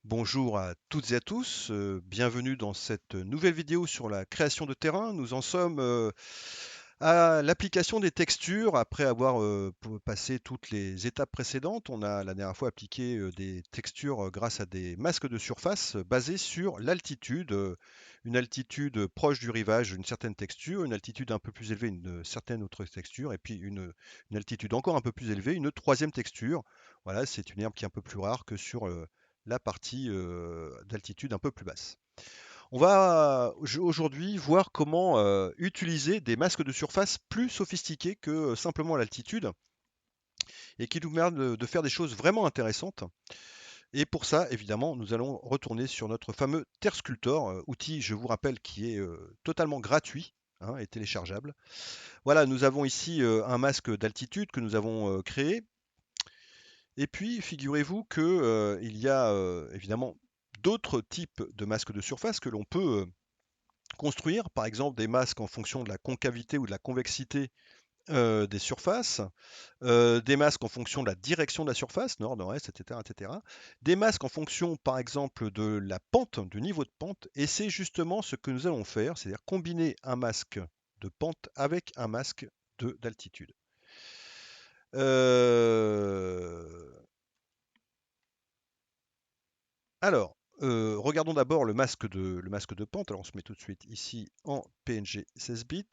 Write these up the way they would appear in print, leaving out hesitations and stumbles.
Bonjour à toutes et à tous, bienvenue dans cette nouvelle vidéo sur la création de terrain. Nous en sommes à l'application des textures après avoir passé toutes les étapes précédentes. On a la dernière fois appliqué des textures grâce à des masques de surface basés sur l'altitude. Une altitude proche du rivage, une certaine texture, une altitude un peu plus élevée, une certaine autre texture, et puis une altitude encore un peu plus élevée, une troisième texture. Voilà, c'est une herbe qui est un peu plus rare que sur la partie d'altitude un peu plus basse. On va aujourd'hui voir comment utiliser des masques de surface plus sophistiqués que simplement l'altitude et qui nous permettent de faire des choses vraiment intéressantes. Et pour ça, évidemment, nous allons retourner sur notre fameux Terre Sculptor, outil, je vous rappelle, qui est totalement gratuit, hein, et téléchargeable. Voilà, nous avons ici un masque d'altitude que nous avons créé. Et puis, figurez-vous que, il y a évidemment d'autres types de masques de surface que l'on peut construire. Par exemple, des masques en fonction de la concavité ou de la convexité des surfaces, des masques en fonction de la direction de la surface, nord, nord-est, etc., etc. Des masques en fonction, par exemple, de la pente, du niveau de pente. Et c'est justement ce que nous allons faire, c'est-à-dire combiner un masque de pente avec un masque d'altitude. Euh, Alors, regardons d'abord le masque de pente. Alors, on se met tout de suite ici en PNG 16 bits.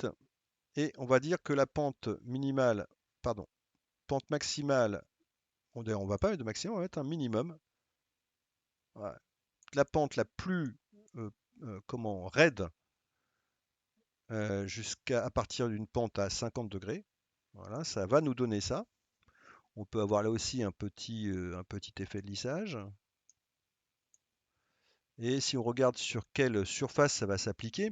Et on va dire que la pente minimale, pardon, pente maximale, on va pas mettre de maximum, on va mettre un minimum. Voilà. La pente la plus comment, raide, jusqu'à à partir d'une pente à 50 degrés. Voilà, ça va nous donner ça. On peut avoir là aussi un petit effet de lissage. Et si on regarde sur quelle surface ça va s'appliquer,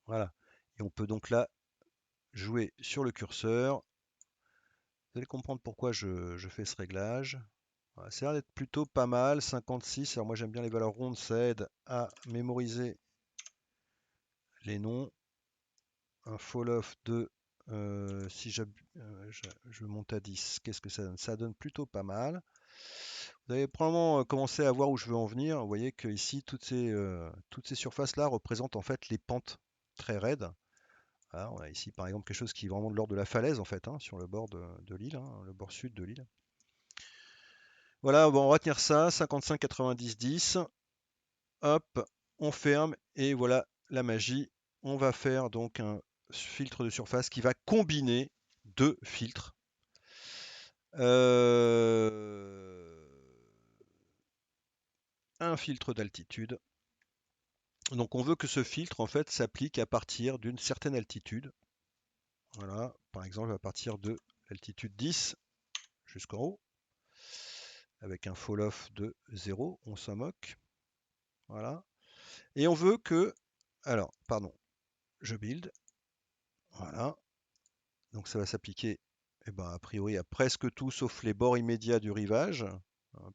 voilà. Et on peut donc là jouer sur le curseur. Vous allez comprendre pourquoi je fais ce réglage. Voilà, ça a l'air d'être plutôt pas mal, 56. Alors moi j'aime bien les valeurs rondes, ça aide à mémoriser les noms. Un fall-off de, si je monte à 10, qu'est-ce que ça donne? Ça donne plutôt pas mal. Vous avez probablement commencé à voir où je veux en venir. Vous voyez que ici, toutes ces surfaces-là représentent en fait les pentes très raides. Voilà, on a ici par exemple quelque chose qui est vraiment de l'ordre de la falaise en fait, hein, sur le bord de l'île, hein, le bord sud de l'île. Voilà, bon, on va retenir ça, 55, 90, 10. Hop, on ferme et voilà la magie. On va faire donc un filtre de surface qui va combiner deux filtres. Euh, un filtre d'altitude. Donc on veut que ce filtre en fait s'applique à partir d'une certaine altitude. Voilà, par exemple à partir de l'altitude 10 jusqu'en haut, avec un fall-off de 0, on s'en moque. Voilà. Et on veut que, alors, pardon, je build. Voilà. Donc ça va s'appliquer, eh ben, a priori à presque tout sauf les bords immédiats du rivage.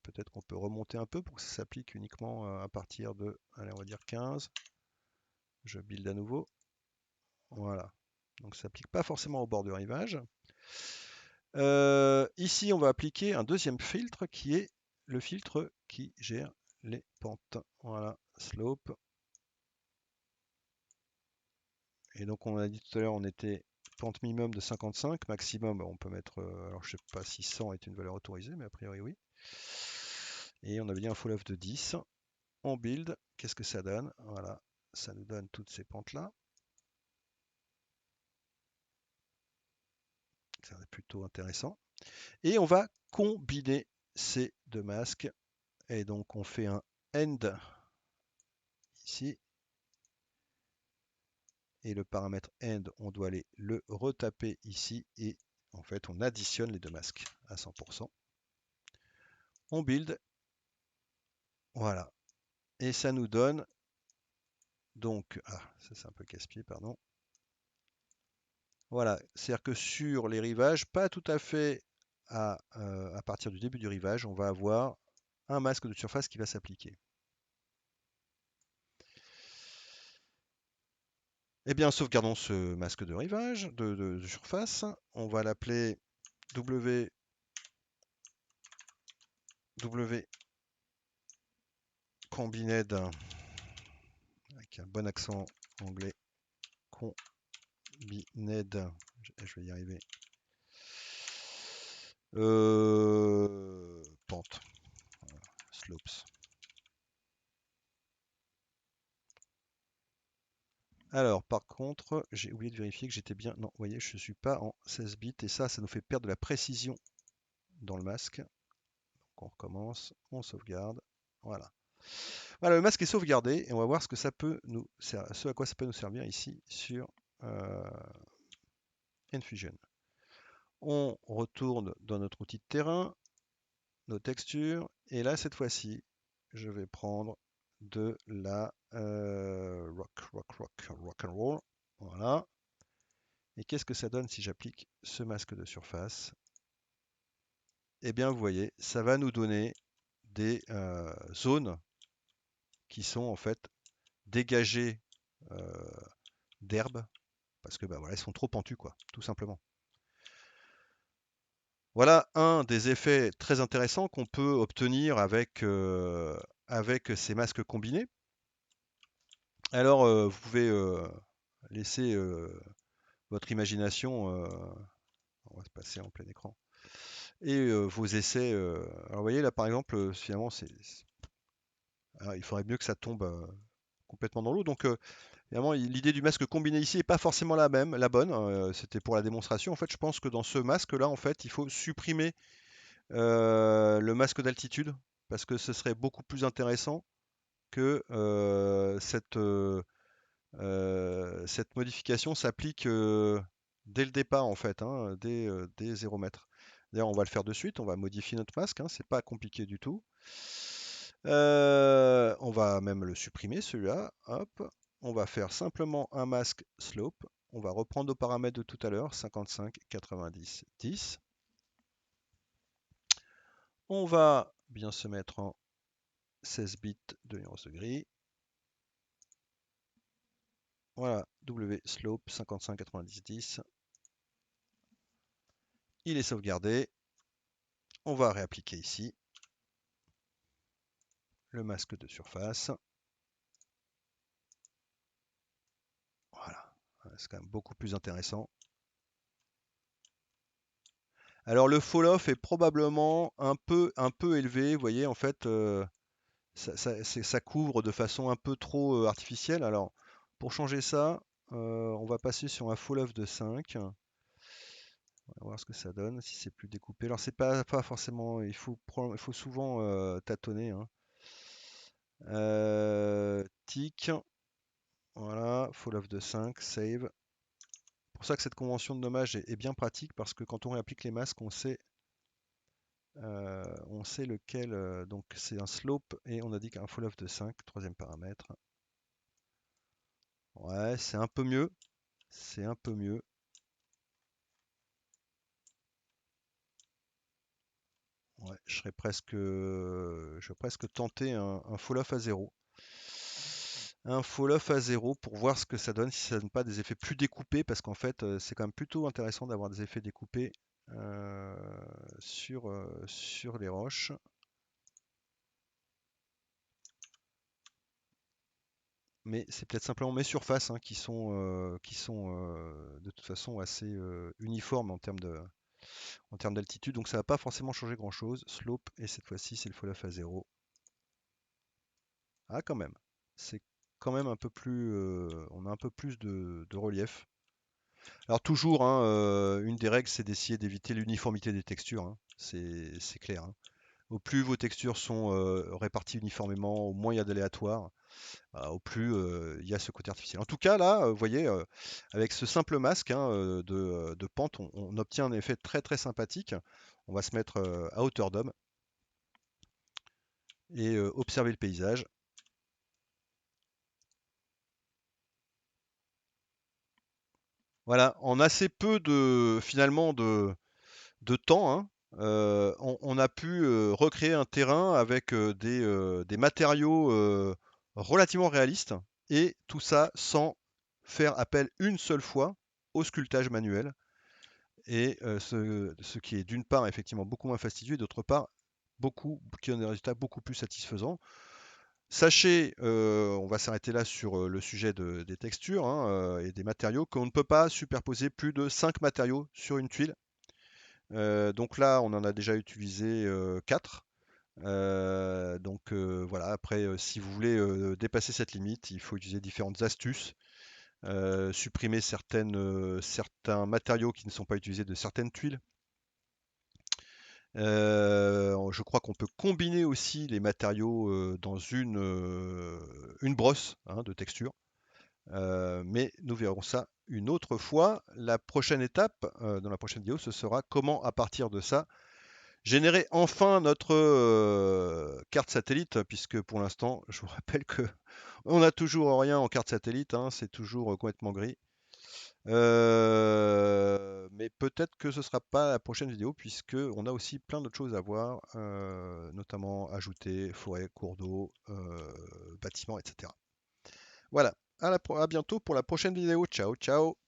Peut-être qu'on peut remonter un peu pour que ça s'applique uniquement à partir de, allez, on va dire 15. Je build à nouveau. Voilà. Donc ça s'applique pas forcément au bord du rivage. Ici, on va appliquer un deuxième filtre qui est le filtre qui gère les pentes. Voilà, slope. Et donc on a dit tout à l'heure, on était pente minimum de 55, maximum, on peut mettre, alors je sais pas si 100 est une valeur autorisée, mais a priori oui. Et on avait dit un fall off de 10. On build, qu'est-ce que ça donne? Voilà, ça nous donne toutes ces pentes-là. C'est plutôt intéressant. Et on va combiner ces deux masques. Et donc on fait un end ici. Et le paramètre end, on doit aller le retaper ici. Et en fait, on additionne les deux masques à 100%. On build. Voilà. Et ça nous donne donc, ah, ça c'est un peu casse-pied, pardon. Voilà, c'est-à-dire que sur les rivages, pas tout à fait à partir du début du rivage, on va avoir un masque de surface qui va s'appliquer. Eh bien, sauvegardons ce masque de rivage, de surface. On va l'appeler W W combined avec un bon accent anglais. Combined, je vais y arriver. Pente, voilà, slopes. Alors, par contre, j'ai oublié de vérifier que j'étais bien. Non, vous voyez, je ne suis pas en 16 bits et ça nous fait perdre de la précision dans le masque. Donc, on recommence, on sauvegarde. Voilà. Voilà, le masque est sauvegardé et on va voir ce que ça peut ce à quoi ça peut nous servir ici sur Enfusion. On retourne dans notre outil de terrain, nos textures, et là, cette fois-ci, je vais prendre de la rock and roll. Voilà. Et qu'est-ce que ça donne si j'applique ce masque de surface? Eh bien, vous voyez, ça va nous donner des zones qui sont en fait dégagées d'herbe parce que bah, voilà, elles sont trop pentues, quoi, tout simplement. Voilà un des effets très intéressants qu'on peut obtenir avec ces masques combinés. Alors, vous pouvez laisser votre imagination, on va se passer en plein écran, et vos essais. Alors, vous voyez là, par exemple, finalement, il faudrait mieux que ça tombe complètement dans l'eau. Donc, évidemment, l'idée du masque combiné ici n'est pas forcément la bonne. C'était pour la démonstration. En fait, je pense que dans ce masque-là, en fait, il faut supprimer le masque d'altitude parce que ce serait beaucoup plus intéressant que cette modification s'applique dès le départ en fait, hein, dès 0 mètres. D'ailleurs, on va le faire de suite, on va modifier notre masque, hein, c'est pas compliqué du tout. On va même le supprimer celui-là, hop. On va faire simplement un masque slope. On va reprendre nos paramètres de tout à l'heure, 55, 90, 10. On va bien se mettre en 16 bits de nuance de gris. Voilà, W slope 55 90 10. Il est sauvegardé. On va réappliquer ici le masque de surface. Voilà, c'est quand même beaucoup plus intéressant. Alors le fall-off est probablement un peu élevé. Vous voyez, en fait, ça couvre de façon un peu trop artificielle. Alors, pour changer ça, on va passer sur un fall-off de 5. On va voir ce que ça donne, si c'est plus découpé. Alors, c'est pas forcément. Il faut souvent tâtonner, hein. Tic. Voilà, fall-off de 5, save. C'est pour ça que cette convention de nommage est bien pratique parce que quand on réapplique les masques, on sait lequel. Donc, c'est un slope et on indique un fall-off de 5, troisième paramètre. Ouais, c'est un peu mieux. C'est un peu mieux. Ouais, je serais presque tenté un fall-off à 0. Un fall-off à 0 pour voir ce que ça donne, si ça donne pas des effets plus découpés, parce qu'en fait, c'est quand même plutôt intéressant d'avoir des effets découpés euh, sur les roches. Mais c'est peut-être simplement mes surfaces hein, qui sont de toute façon assez uniformes en termes d'altitude, donc ça va pas forcément changer grand-chose. Slope, et cette fois-ci, c'est le fall-off à 0. Ah, quand même. C'est quand même un peu plus. On a un peu plus de relief. Alors, toujours, hein, une des règles, c'est d'essayer d'éviter l'uniformité des textures, hein. C'est clair, hein. Au plus vos textures sont réparties uniformément, au moins il y a d'aléatoire, au plus il y a ce côté artificiel. En tout cas, là, vous voyez, avec ce simple masque hein, de pente, on obtient un effet très très sympathique. On va se mettre à hauteur d'homme et observer le paysage. Voilà, en assez peu finalement de temps, hein, on a pu recréer un terrain avec des matériaux relativement réalistes et tout ça sans faire appel une seule fois au sculptage manuel et ce qui est d'une part effectivement beaucoup moins fastidieux et d'autre part qui donnent des résultats beaucoup plus satisfaisants. Sachez, on va s'arrêter là sur le sujet des textures hein, et des matériaux, qu'on ne peut pas superposer plus de 5 matériaux sur une tuile. Donc là, on en a déjà utilisé 4. Voilà, après, si vous voulez dépasser cette limite, il faut utiliser différentes astuces, supprimer certains matériaux qui ne sont pas utilisés de certaines tuiles. Je crois qu'on peut combiner aussi les matériaux dans une brosse hein, de texture. Mais nous verrons ça une autre fois. La prochaine étape, dans la prochaine vidéo, ce sera comment, à partir de ça, générer enfin notre carte satellite, puisque pour l'instant, je vous rappelle que on n'a toujours rien en carte satellite, hein, c'est toujours complètement gris. Mais peut-être que ce ne sera pas la prochaine vidéo, puisque on a aussi plein d'autres choses à voir, notamment ajouter forêt, cours d'eau, bâtiments, etc. Voilà, à bientôt pour la prochaine vidéo. Ciao, ciao!